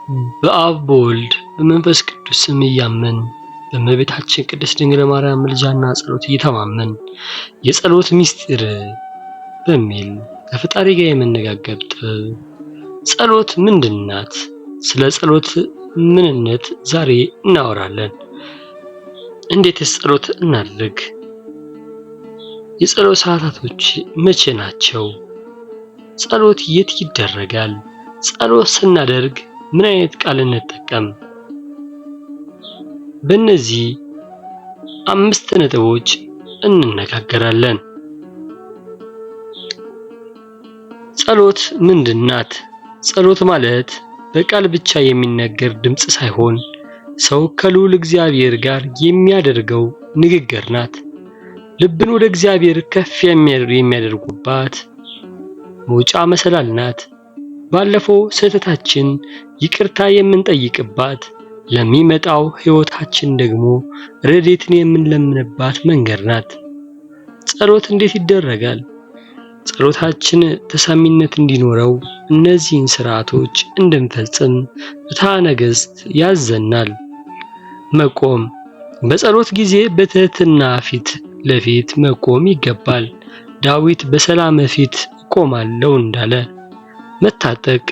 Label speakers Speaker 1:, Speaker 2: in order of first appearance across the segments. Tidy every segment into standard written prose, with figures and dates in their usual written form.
Speaker 1: በአብ በወልድ በመንፈስ ቅዱስ ስም እያመን በእመቤታችን ቅድስት ድንግል ማርያም ምልጃና ጸሎት እየተማመን የጸሎት ምስጢር በሚል ከፈጣሪ ጋር የመነጋገር ጥበብ። ጸሎት ምንድን ናት? ስለ ጸሎት ምንነት ዛሬ እናወራለን። እንዴትስ ጸሎት እናድርግ? የጸሎት ሰዓታቶች መቼ ናቸው? ጸሎት የት ይደረጋል? ጸሎት ስናደርግ ምን አይነት ቃል እንጠቀም? በእነዚህ 5 ነጥቦች እንነጋገራለን። ጸሎት ምንድን ናት? ጸሎት ማለት በቃል ብቻ የሚነገር ድምጽ ሳይሆን ሰው ከልዑል እግዚአብሔር ጋር የሚያደርገው ንግግር ናት። ልብን ወደ እግዚአብሔር ከፍ የሚያደርጉባት መውጫ መሰላል ናት። ባለፈው ስህተታችን ይቅርታ የምንጠይቅባት፣ ለሚመጣው ሕይወታችን ደግሞ ረድኤትን የምንለምንባት መንገድ ናት። ጸሎት እንዴት ይደረጋል? ጸሎታችን ተሰሚነት እንዲኖረው እነዚህን ሥርዓቶች እንድንፈጽም ፍትሐ ነገሥት ያዘናል። መቆም። በጸሎት ጊዜ በትሕትና ፊት ለፊት መቆም ይገባል። ዳዊት በሰላም ፊት እቆማለሁ እንዳለ። መታጠቅ።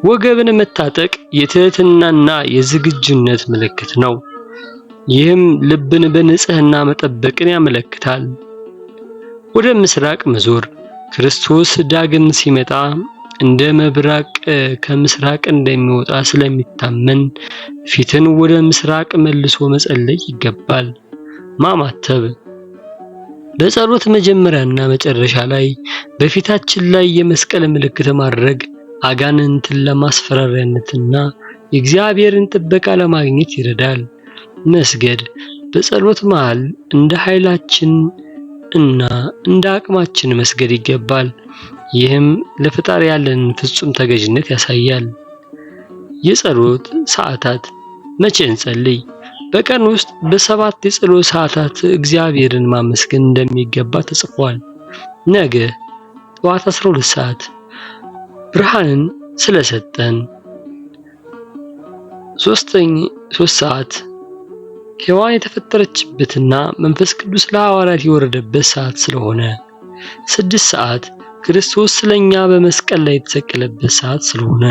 Speaker 1: ወገብን መታጠቅ የትሕትናና የዝግጁነት ምልክት ነው። ይህም ልብን በንጽህና መጠበቅን ያመለክታል። ወደ ምስራቅ መዞር። ክርስቶስ ዳግም ሲመጣ እንደ መብረቅ ከምስራቅ እንደሚወጣ ስለሚታመን ፊትን ወደ ምስራቅ መልሶ መጸለይ ይገባል። ማማተብ። በጸሎት መጀመሪያና መጨረሻ ላይ በፊታችን ላይ የመስቀል ምልክት ማድረግ አጋንንትን ለማስፈራሪያነትና የእግዚአብሔርን ጥበቃ ለማግኘት ይረዳል። መስገድ። በጸሎት መሃል እንደ ኃይላችን እና እንደ አቅማችን መስገድ ይገባል። ይህም ለፈጣሪ ያለንን ፍጹም ተገዥነት ያሳያል። የጸሎት ሰዓታት። መቼ እንጸልይ? በቀን ውስጥ በ7 የጸሎት ሰዓታት እግዚአብሔርን ማመስገን እንደሚገባ ተጽፏል። ነገ ጠዋት 12 ሰዓት ብርሃንን ስለሰጠን። 3 ሰዓት ሔዋን የተፈጠረችበትና መንፈስ ቅዱስ ለሐዋርያት የወረደበት ሰዓት ስለሆነ። 6 ሰዓት ክርስቶስ ስለኛ በመስቀል ላይ የተሰቀለበት ሰዓት ስለሆነ።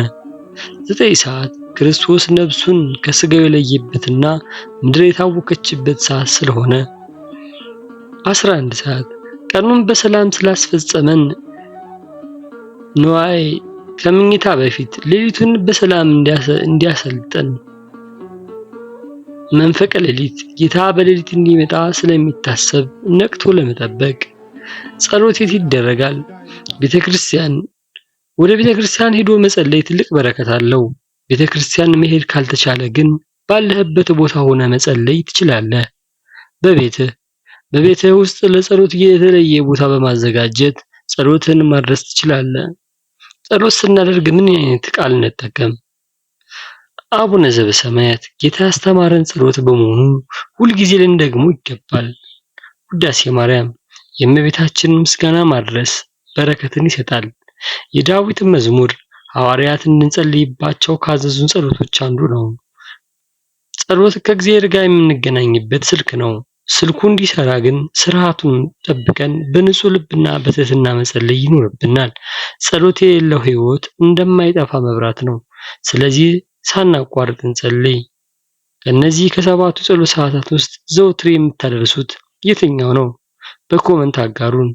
Speaker 1: 9 ሰዓት ክርስቶስ ነፍሱን ከስጋው የለየበትና ምድር የታወከችበት ሰዓት ስለሆነ። 11 ሰዓት ቀኑን በሰላም ስላስፈጸመን ንዋይ ከምኝታ በፊት ሌሊቱን በሰላም እንዲያሰልጠን። መንፈቀ ሌሊት ጌታ በሌሊት እንዲመጣ ስለሚታሰብ ነቅቶ ለመጠበቅ። ጸሎት የት ይደረጋል? ቤተክርስቲያን። ወደ ቤተክርስቲያን ሄዶ መጸለይ ትልቅ በረከት አለው። ቤተክርስቲያን መሄድ ካልተቻለ ግን ባለህበት ቦታ ሆነ መጸለይ ትችላለህ። በቤትህ ውስጥ ለጸሎት የተለየ ቦታ በማዘጋጀት ጸሎትን ማድረስ ትችላለህ። ጸሎት ስናደርግ ምን አይነት ቃል እንጠቀም? አቡነ ዘበሰማያት ጌታ ያስተማረን ጸሎት በመሆኑ ሁልጊዜ ልንደግመው ይገባል። ውዳሴ ማርያም የእመቤታችንን ምስጋና ማድረስ በረከትን ይሰጣል። የዳዊት መዝሙር ሐዋርያት እንድንጸልይባቸው ካዘዙን ጸሎቶች አንዱ ነው። ጸሎት ከእግዚአብሔር ጋር የምንገናኝበት ስልክ ነው። ስልኩ እንዲሰራ ግን ስርዓቱን ጠብቀን በንጹህ ልብና በትህትና መጸለይ ይኖርብናል። ጸሎት የሌለው ሕይወት እንደማይጠፋ መብራት ነው። ስለዚህ ሳናቋርጥ እንጸልይ። ከነዚህ ከ7ቱ ጸሎት ሰዓታት ውስጥ ዘውትር የምታደርሱት የትኛው ነው? በኮመንት አጋሩን።